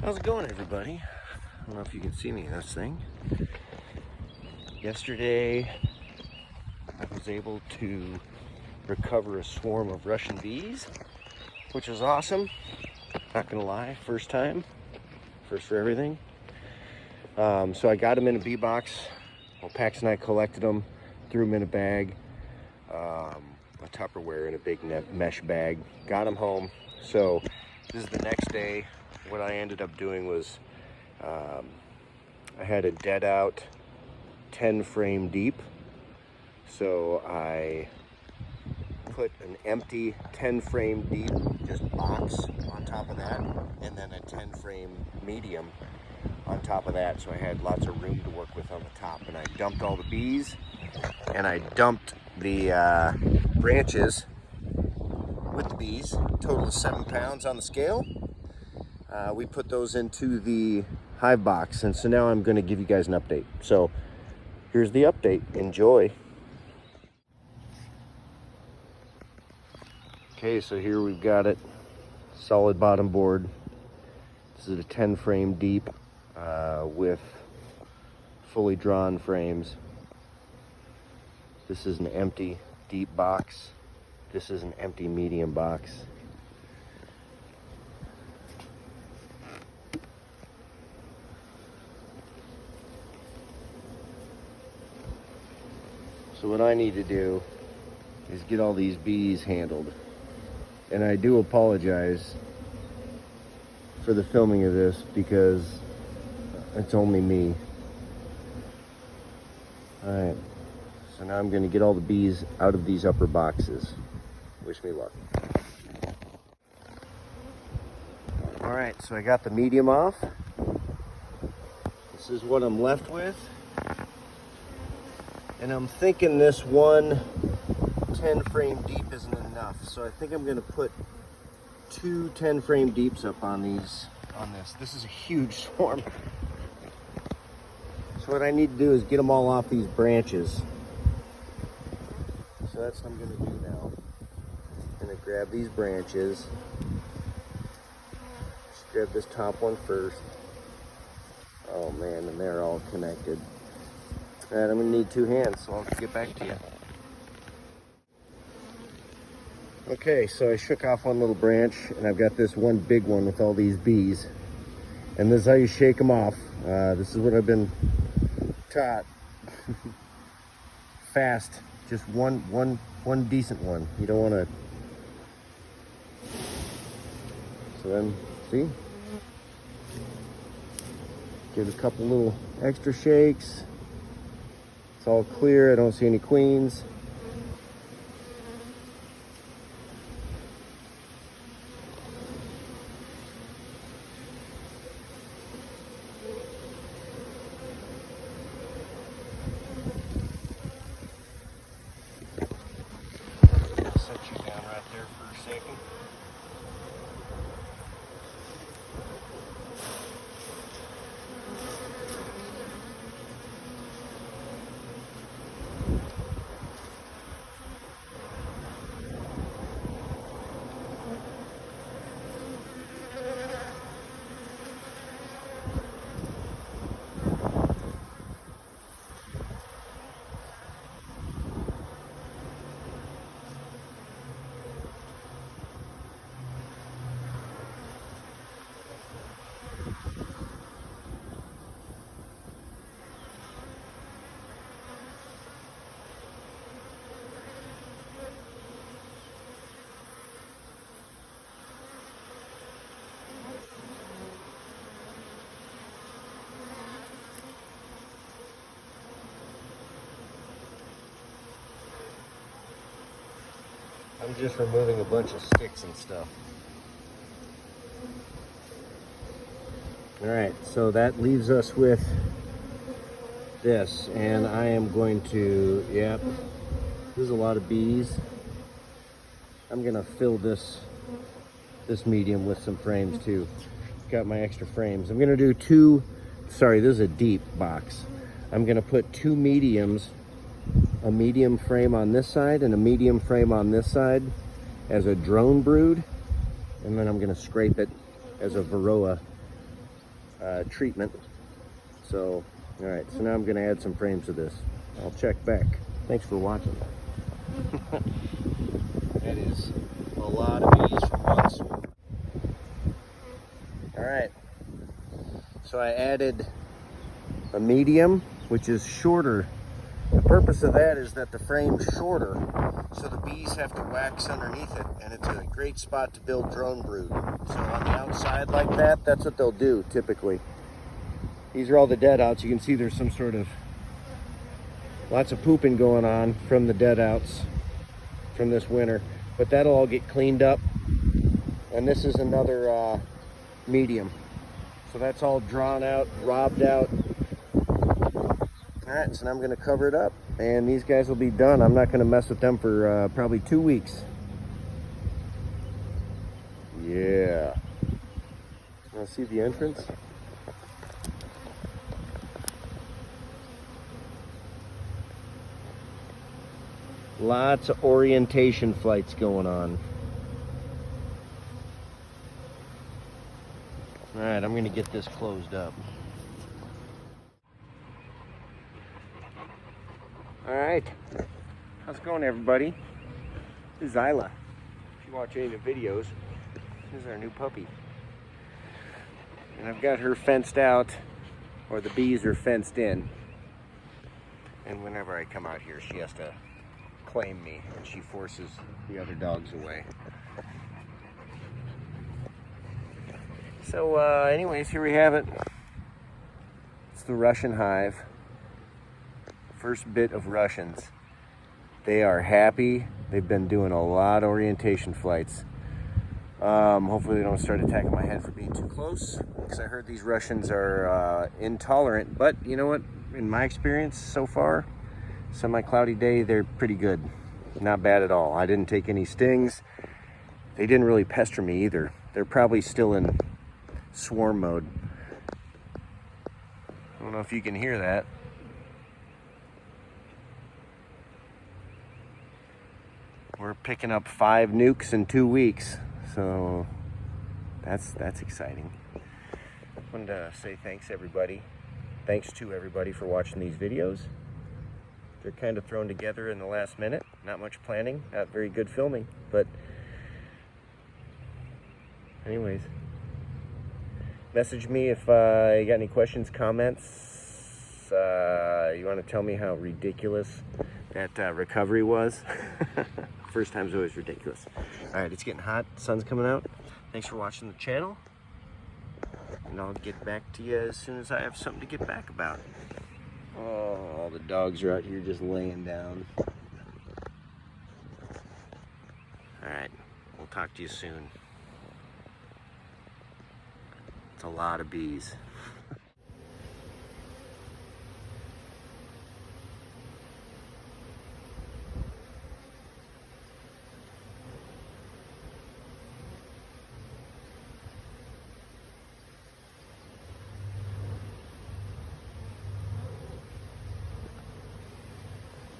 How's it going, everybody? I don't know if you can see me in this thing. Yesterday, I was able to recover a swarm of Russian bees, which was awesome. Not gonna lie, first time, first for everything. So I got them in a bee box. Well, Pax and I collected them, threw them in a bag, a Tupperware in a big mesh bag, got them home. So this is the next day. What I ended up doing was I had a dead out 10 frame deep. So I put an empty 10 frame deep just box on top of that, and then a 10 frame medium on top of that, so I had lots of room to work with on the top. And I dumped all the bees, and I dumped the branches with the bees, total of 7 pounds on the scale. We put those into the hive box, and so now I'm going to give you guys an update. So here's the update. Enjoy. Okay, so here we've got it, solid bottom board. This is a 10 frame deep with fully drawn frames. This is an empty deep box. This is an empty medium box. So what I need to do is get all these bees handled. And I do apologize for the filming of this because it's only me. Alright, so now I'm going to get all the bees out of these upper boxes. Wish me luck. Alright, so I got the medium off. This is what I'm left with. And I'm thinking this one 10 frame deep isn't enough. So I think I'm going to put 2 10 frame deeps up on this. This is a huge swarm. So what I need to do is get them all off these branches. So that's what I'm going to do now. I'm going to grab these branches. Just grab this top one first. Oh man, and they're all connected. And I'm going to need 2 hands, so I'll get back to you. Okay, so I shook off one little branch, and I've got this one big one with all these bees. And this is how you shake them off. This is what I've been taught. Fast, just one decent one. You don't want to. So then, see? Give a couple little extra shakes. It's all clear. I don't see any queens. Set you down right there for a second. I'm just removing a bunch of sticks and stuff. Alright, so that leaves us with this, and I am going to, yep, there's a lot of bees. I'm gonna fill this medium with some frames too. Got my extra frames. I'm gonna do 2, sorry, this is a deep box. I'm gonna put 2 mediums, a medium frame on this side and a medium frame on this side as a drone brood, and then I'm going to scrape it as a varroa treatment. So, all right, so now I'm gonna add some frames to this. I'll check back. Thanks for watching. That is a lot of bees for once. All right, so I added a medium, which is shorter. The purpose of that is that the frame's shorter, so the bees have to wax underneath it, and it's a great spot to build drone brood. So on the outside like that, that's what they'll do typically. These are all the dead outs. You can see there's some sort of lots of pooping going on from the dead outs from this winter, but that'll all get cleaned up. And this is another medium. So that's all drawn out, robbed out. All right, so now I'm gonna cover it up and these guys will be done. I'm not gonna mess with them for probably 2 weeks. Yeah. Wanna see the entrance? Lots of orientation flights going on. All right, I'm gonna get this closed up. All right, how's it going, everybody? This is Isla. If you watch any of the videos, this is our new puppy. And I've got her fenced out, or the bees are fenced in. And whenever I come out here, she has to claim me, and she forces the other dogs away. So anyways, here we have it. It's the Russian hive. First bit of Russians. They are happy. They've been doing a lot of orientation flights. Hopefully they don't start attacking my head for being too close, because I heard these Russians are intolerant, but you know what, in my experience so far, semi-cloudy day, they're pretty good. Not bad at all. I didn't take any stings. They didn't really pester me either. They're probably still in swarm mode. I don't know if you can hear that. We're picking up 5 nukes in 2 weeks, so that's exciting. I wanted to say thanks everybody. Thanks to everybody for watching these videos. They're kind of thrown together in the last minute. Not much planning, not very good filming, but anyways, message me if you got any questions, comments. You want to tell me how ridiculous that recovery was. First time's always ridiculous. All right, it's getting hot. The sun's coming out. Thanks for watching the channel. And I'll get back to you as soon as I have something to get back about. Oh, all the dogs are out here just laying down. All right, we'll talk to you soon. It's a lot of bees.